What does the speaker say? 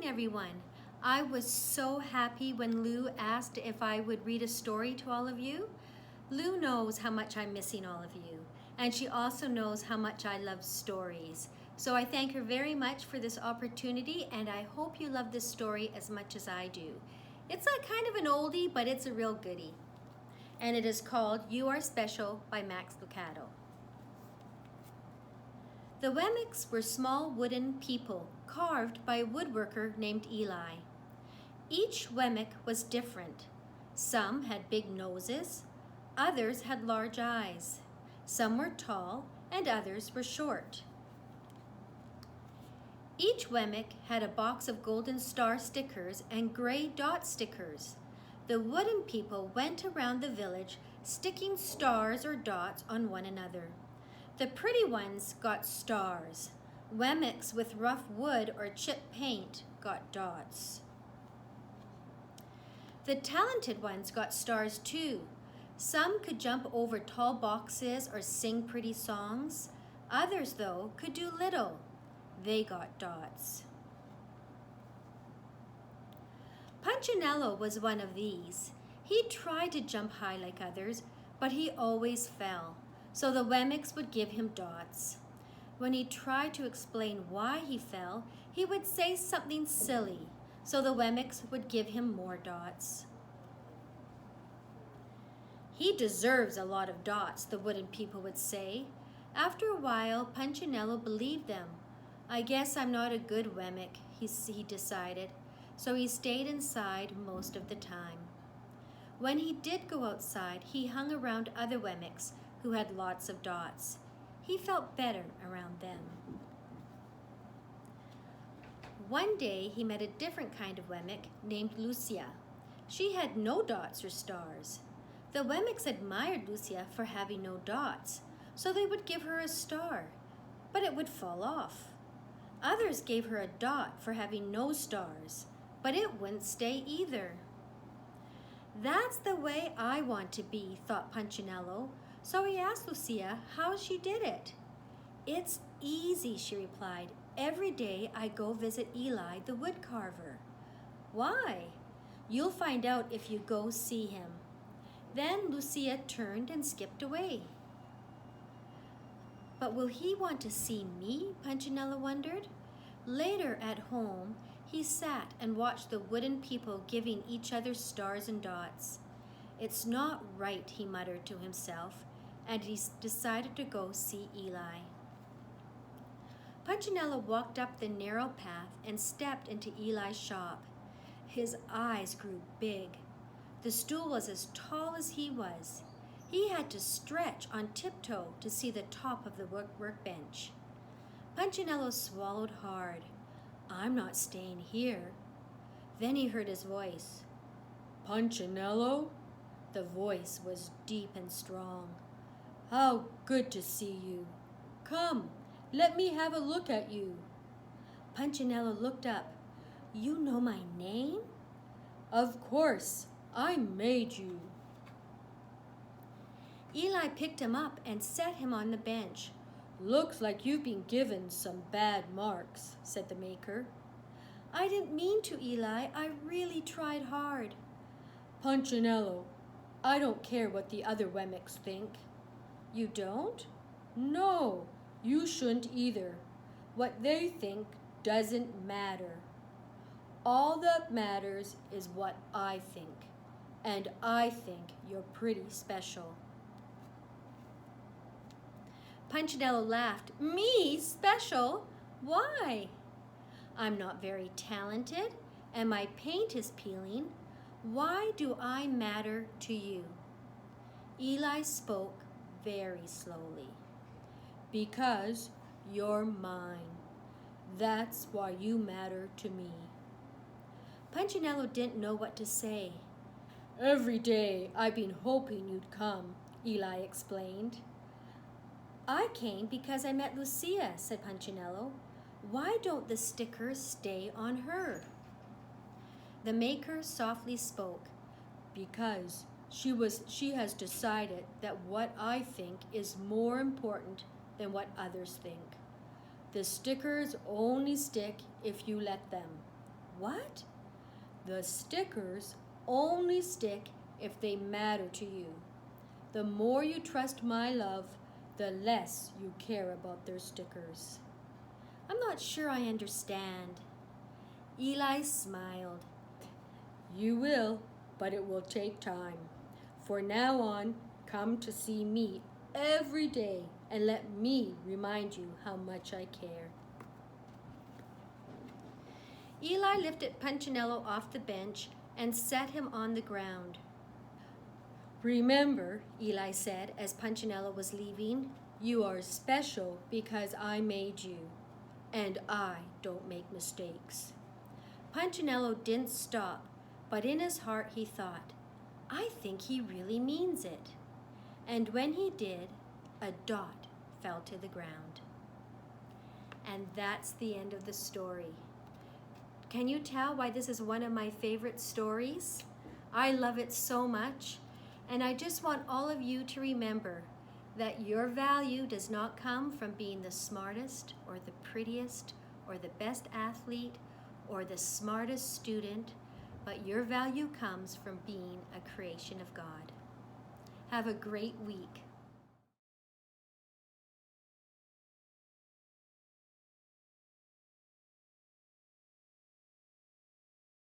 morning, everyone. I was so happy when Lou asked if I would read a story to all of you. Lou knows how much I'm missing all of you, and she also knows how much I love stories. So I thank her very much for this opportunity, and I hope you love this story as much as I do. It's a kind of an oldie, but it's a real goodie. And it is called You Are Special by Max Lucado. The Wemmicks were small wooden people carved by a woodworker named Eli. Each Wemmick was different. Some had big noses, others had large eyes. Some were tall and others were short. Each Wemmick had a box of golden star stickers and gray dot stickers. The wooden people went around the village sticking stars or dots on one another. The pretty ones got stars. Wemmicks with rough wood or chipped paint got dots. The talented ones got stars too. Some could jump over tall boxes or sing pretty songs. Others, though, could do little. They got dots. Punchinello was one of these. He tried to jump high like others, but he always fell. So the Wemmicks would give him dots. When he tried to explain why he fell, he would say something silly, so the Wemmicks would give him more dots. He deserves a lot of dots, the wooden people would say. After a while, Punchinello believed them. I guess I'm not a good Wemmick, he decided, so he stayed inside most of the time. When he did go outside, he hung around other Wemmicks who had lots of dots. He felt better around them. One day he met a different kind of Wemmick named Lucia. She had no dots or stars. The Wemmicks admired Lucia for having no dots, so they would give her a star, but it would fall off. Others gave her a dot for having no stars, but it wouldn't stay either. That's the way I want to be, thought Punchinello. So he asked Lucia how she did it. It's easy, she replied. Every day I go visit Eli, the wood carver. Why? You'll find out if you go see him. Then Lucia turned and skipped away. But will he want to see me? Punchinello wondered. Later at home, he sat and watched the wooden people giving each other stars and dots. It's not right, he muttered to himself, and he decided to go see Eli. Punchinello walked up the narrow path and stepped into Eli's shop. His eyes grew big. The stool was as tall as he was. He had to stretch on tiptoe to see the top of the workbench. Punchinello swallowed hard. I'm not staying here. Then he heard his voice. Punchinello? The voice was deep and strong. How good to see you. Come, let me have a look at you. Punchinello looked up. You know my name? Of course, I made you. Eli picked him up and set him on the bench. Looks like you've been given some bad marks, said the maker. I didn't mean to, Eli. I really tried hard. Punchinello, I don't care what the other Wemmicks think. You don't? No, you shouldn't either. What they think doesn't matter. All that matters is what I think, and I think you're pretty special. Punchinello laughed. Me? Special? Why? I'm not very talented, and my paint is peeling. Why do I matter to you? Eli spoke very slowly. Because you're mine. That's why you matter to me. Punchinello didn't know what to say. Every day I've been hoping you'd come, Eli explained. I came because I met Lucia, said Punchinello. Why don't the stickers stay on her? The maker softly spoke. Because she has decided that what I think is more important than what others think. The stickers only stick if you let them. What? The stickers only stick if they matter to you. The more you trust my love, the less you care about their stickers. I'm not sure I understand. Eli smiled. You will, but it will take time. For now on, come to see me every day and let me remind you how much I care. Eli lifted Punchinello off the bench and set him on the ground. Remember, Eli said as Punchinello was leaving, you are special because I made you, and I don't make mistakes. Punchinello didn't stop, but in his heart he thought, I think he really means it. And when he did, a dot fell to the ground. And that's the end of the story. Can you tell why this is one of my favorite stories? I love it so much, and I just want all of you to remember that your value does not come from being the smartest or the prettiest or the best athlete or the smartest student, but your value comes from being a creation of God. Have a great week.